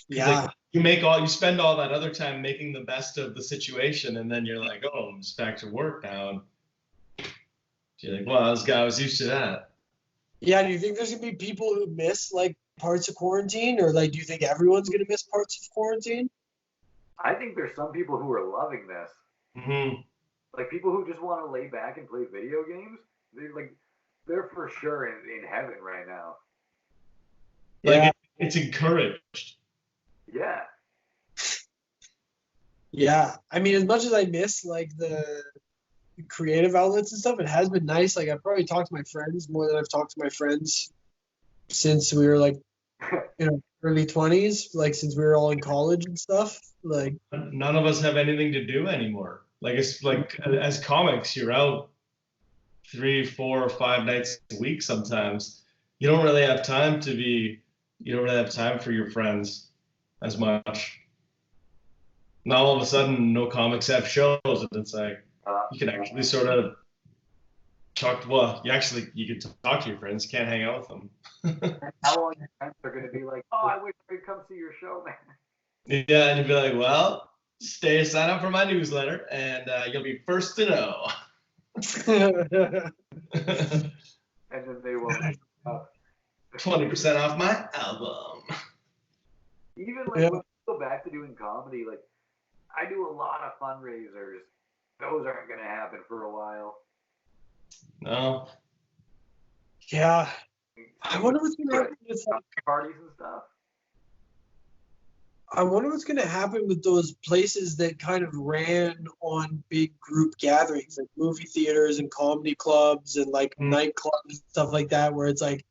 Yeah. Like, you spend all that other time making the best of the situation, and then you're like, oh, I'm just back to work now. And you're like, well, I was used to that. Yeah. Do you think there's gonna be people who miss like parts of quarantine, or like do you think everyone's gonna miss parts of quarantine? I think there's some people who are loving this. Mm-hmm. Like people who just want to lay back and play video games. They're for sure in heaven right now. Like Yeah. it's encouraged. Yeah. Yeah. I mean, as much as I miss like the creative outlets and stuff, it has been nice. Like I've probably talked to my friends more than I've talked to my friends since we were like, early 20s, like since we were all in college and stuff. Like none of us have anything to do anymore. Like it's like as comics, you're out 3, 4, 5 nights a week sometimes. You don't really have time for your friends as much. Now all of a sudden no comics have shows, and it's like you can actually sort of Well, you can talk to your friends, can't hang out with them. And how all your friends are going to be like, oh, I wish I could come see your show, man. Yeah, and you'd be like, well, sign up for my newsletter, and you'll be first to know. And then they will. 20% off my album. Even like when I go back to doing comedy, like I do a lot of fundraisers. Those aren't going to happen for a while. No. Yeah. I wonder what's going to happen with parties and stuff. I wonder what's going to happen with those places that kind of ran on big group gatherings, like movie theaters and comedy clubs and like nightclubs and stuff like that, where it's like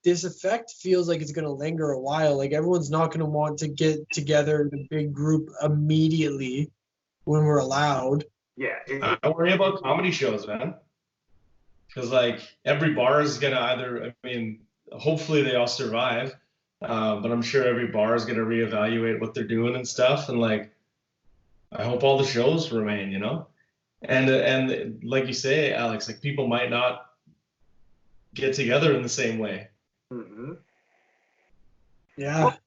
this effect feels like it's going to linger a while. Like everyone's not going to want to get together in a big group immediately when we're allowed. Yeah. Don't worry about comedy shows, man. Because like every bar is going to either, I mean, hopefully they all survive. But I'm sure every bar is going to reevaluate what they're doing and stuff. And like, I hope all the shows remain, you know? And like you say, Alex, like people might not get together in the same way. Mm-hmm. Yeah. Well,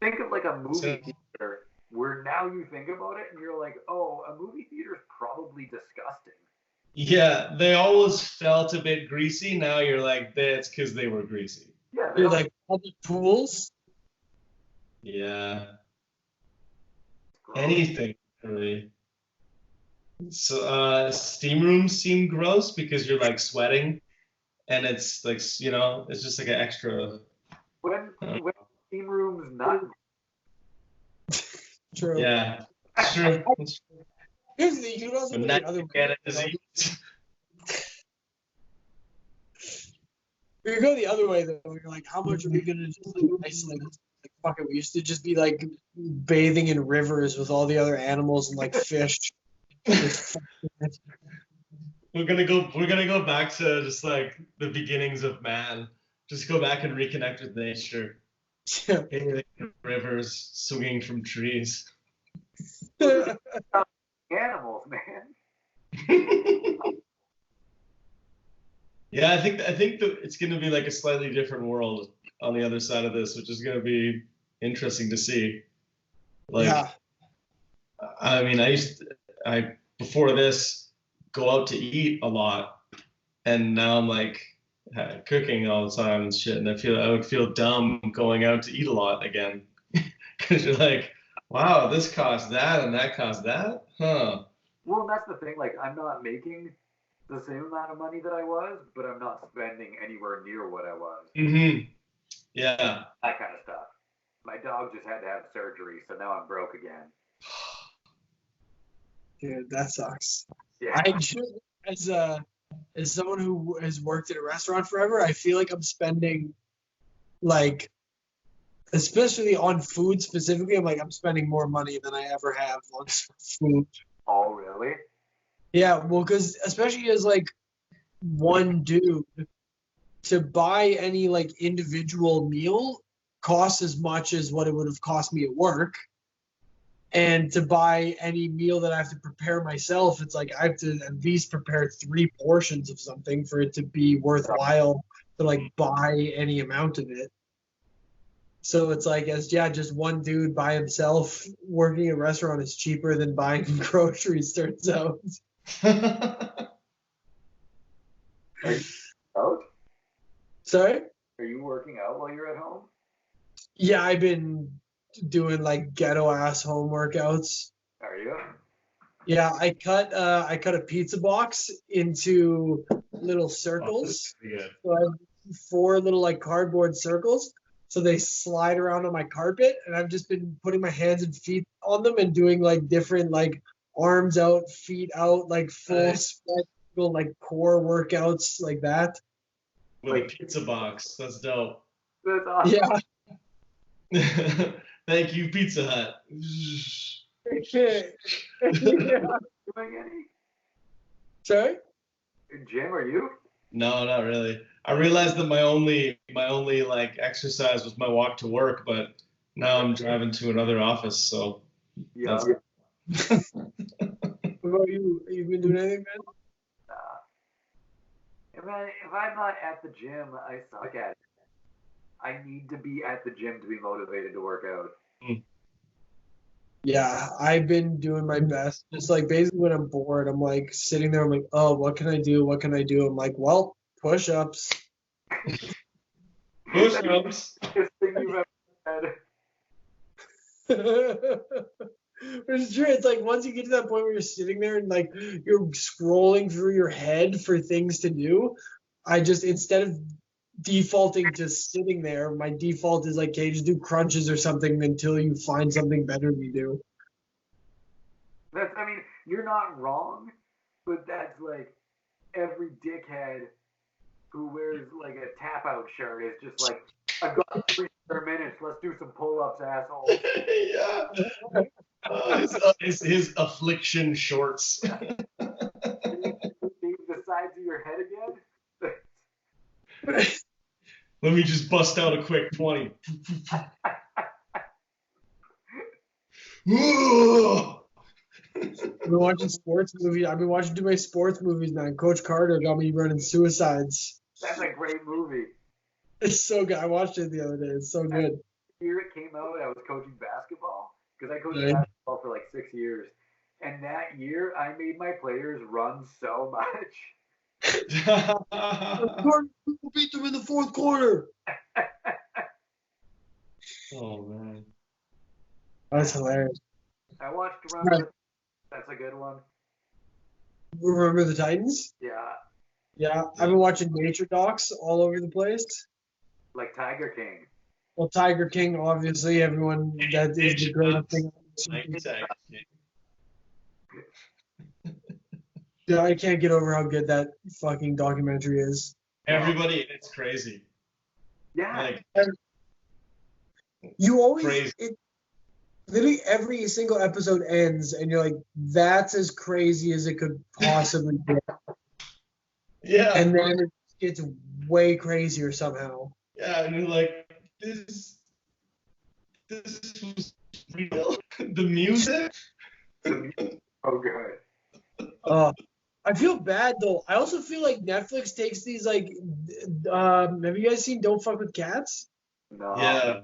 think of like a movie theater where now you think about it and you're like, oh, a movie theater is probably disgusting. Yeah, they always felt a bit greasy. Now you're like, that's because they were greasy. Yeah, They're like public pools. Yeah. Anything really. So steam rooms seem gross because you're like sweating, and it's like it's just like an extra. When steam rooms not. True. Yeah. Sure. Here's the you can also do the other way. You go the other way though. You're like, how much are we gonna just like isolate? Like, fuck it, we used to just be like bathing in rivers with all the other animals and like fish. We're gonna go back to just like the beginnings of man. Just go back and reconnect with nature. Rivers, swinging from trees. Animals, man. Yeah, I think that it's going to be like a slightly different world on the other side of this, which is going to be interesting to see. Like, yeah. I mean, I before this go out to eat a lot, and now I'm like cooking all the time and shit, and I would feel dumb going out to eat a lot again, because you're like, wow, this costs that and that costs that, huh? Well, that's the thing. Like, I'm not making the same amount of money that I was, but I'm not spending anywhere near what I was. Mm-hmm. Yeah. That kind of stuff. My dog just had to have surgery, so now I'm broke again. Dude, that sucks. Yeah. I just, as someone who has worked at a restaurant forever, I feel like I'm spending, like, especially on food specifically, I'm spending more money than I ever have on food. Oh, really? Yeah, well, because especially as like one dude, to buy any like individual meal costs as much as what it would have cost me at work. And to buy any meal that I have to prepare myself, it's like I have to at least prepare 3 portions of something for it to be worthwhile to like buy any amount of it. So it's like, just one dude by himself working a restaurant is cheaper than buying groceries, turns out. Are you out? Sorry? Are you working out while you're at home? Yeah, I've been doing like ghetto ass home workouts. Are you? Yeah, I cut a pizza box into little circles. So I have 4 little like cardboard circles. So they slide around on my carpet, and I've just been putting my hands and feet on them and doing like different like arms out, feet out, like full spread, like core workouts like that. With a pizza box. That's dope. That's awesome. Yeah. Thank you, Pizza Hut. Yeah. Doing any? Sorry? Jim, are you? No, not really. I realized that my only like exercise was my walk to work, but now I'm driving to another office, so. Yeah. What about you? You've been doing anything, man? Yeah, Man, if I'm not at the gym, I suck at it. I need to be at the gym to be motivated to work out. Yeah, I've been doing my best. Just like basically when I'm bored, I'm like sitting there. I'm like, oh, what can I do? What can I do? I'm like, well, push-ups. Push-ups. Biggest thing you've ever said. It's true. It's like once you get to that point where you're sitting there and like you're scrolling through your head for things to do, I just instead of defaulting to sitting there, my default is like, okay, just do crunches or something until you find something better to do. I mean, you're not wrong, but that's like every dickhead who wears like a tap out shirt is just like, I've got 3 minutes, let's do some pull-ups, asshole. Yeah. His affliction shorts. Leave the sides of your head again? Let me just bust out a quick 20. I've been watching sports movies. I've been watching too many sports movies, man. Coach Carter got me running suicides. That's a great movie. It's so good. I watched it the other day. It's so good. The year it came out, I was coaching basketball because I coached Right. basketball for like 6 years. And that year, I made my players run so much. We'll beat them in the fourth quarter. Oh man. That's hilarious. I watched Remember. That's a good one. Remember the Titans? Yeah, Yeah, I've been watching nature docs all over the place. like Tiger King. Well, Tiger King, obviously, everyone that is the greatest thing. Yeah, I can't get over how good that fucking documentary is. Everybody, it's crazy. Yeah, Like, You always, Crazy. literally every single episode ends, and you're like, that's as crazy as it could possibly get. yeah. And then it gets way crazier somehow. Yeah, and you're like, this was real. The music. oh good. I feel bad though. I also feel like Netflix takes these like, have you guys seen Don't Fuck with Cats? No. Yeah.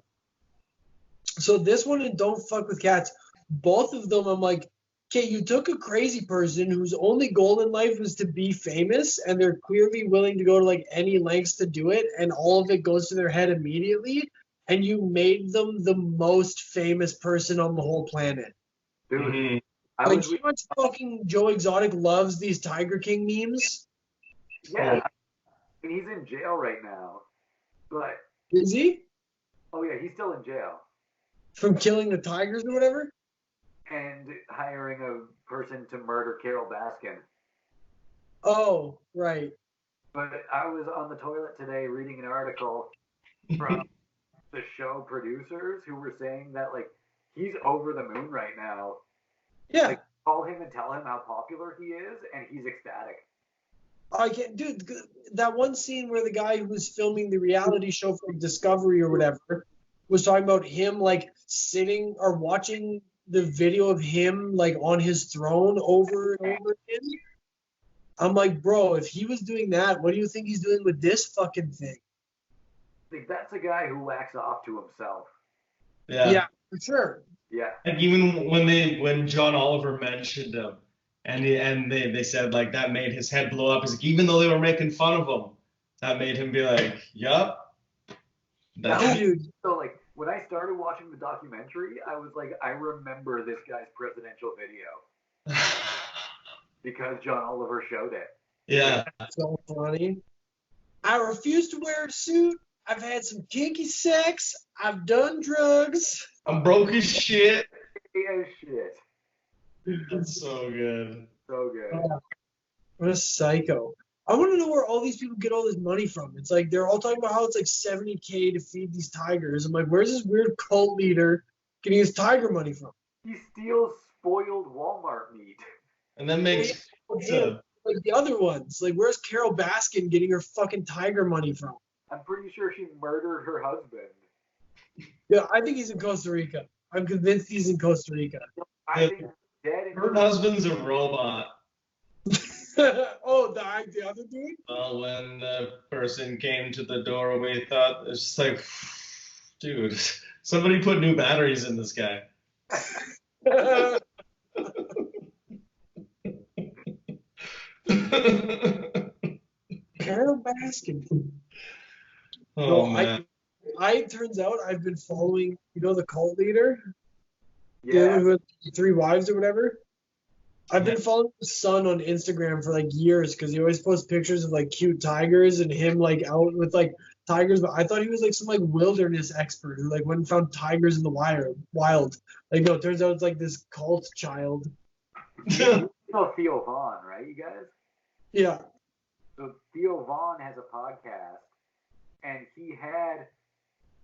So this one and Don't Fuck with Cats, both of them, I'm like, okay, you took a crazy person whose only goal in life was to be famous, and they're clearly willing to go to like any lengths to do it, and all of it goes to their head immediately, and you made them the most famous person on the whole planet. Dude, Mhm. I Like, was how much fucking Joe Exotic loves these Tiger King memes? yeah. I mean, he's in jail right now, but Is he? oh yeah, he's still in jail From killing the tigers or whatever? and hiring a person to murder Carol Baskin. Oh, right. But I was on the toilet today reading an article from the show producers who were saying that like he's over the moon right now. Yeah. Like, call him and tell him how popular he is, and he's ecstatic. I can't, dude. That one scene where the guy who was filming the reality show for Discovery or whatever was talking about him like sitting or watching the video of him like on his throne over and over again. I'm like, bro, if he was doing that, what do you think he's doing with this fucking thing? Like, that's a guy who whacks off to himself. Yeah. For sure. Yeah. Like even when John Oliver mentioned him, and they said like that made his head blow up. It's like, even though they were making fun of him, that made him be like, yup. Yeah, dude. So like when I started watching the documentary, I was like, I remember this guy's presidential video because John Oliver showed it. Yeah. So funny. I refuse to wear a suit. I've had some kinky sex. I've done drugs. I'm broke as shit. Yeah, shit. That's so good. So good. What a psycho. I want to know where all these people get all this money from. It's like they're all talking about how it's like $70K to feed these tigers. I'm like, where's this weird cult leader getting his tiger money from? He steals spoiled Walmart meat. And then makes Like the other ones. Like, where's Carol Baskin getting her fucking tiger money from? I'm pretty sure she murdered her husband. Yeah, I think he's in Costa Rica. I'm convinced he's in Costa Rica. I think he's dead. her husband's a robot. Oh, the other dude? Well, when the person came to the door, we thought it's just like, dude, somebody put new batteries in this guy. Carol Baskin. Oh No, man. I turns out I've been following, the cult leader, the Yeah. other who had 3 wives or whatever. I've been following his son on Instagram for like years because he always posts pictures of like cute tigers and him like out with like tigers. But I thought he was like some like wilderness expert who like went and found tigers in the wild. Like no, it turns out it's like this cult child. You know Theo Vaughn, right, you guys? Yeah. So Theo Vaughn has a podcast, and he had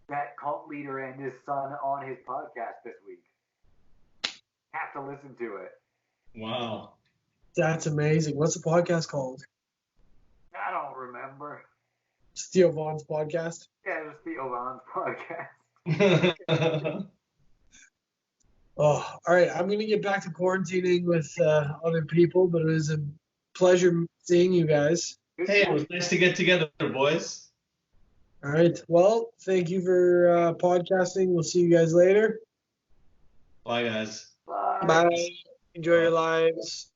that cult leader and his son on his podcast this week. Have to listen to it. Wow. That's amazing. What's the podcast called? I don't remember. It's Theo Vaughn's podcast. Yeah, it was Theo Vaughn's podcast. Oh, all right. I'm going to get back to quarantining with other people, but it was a pleasure seeing you guys. Hey, it was nice to get together, boys. All right. Well, thank you for podcasting. We'll see you guys later. Bye, guys. Bye. Bye. Enjoy your lives.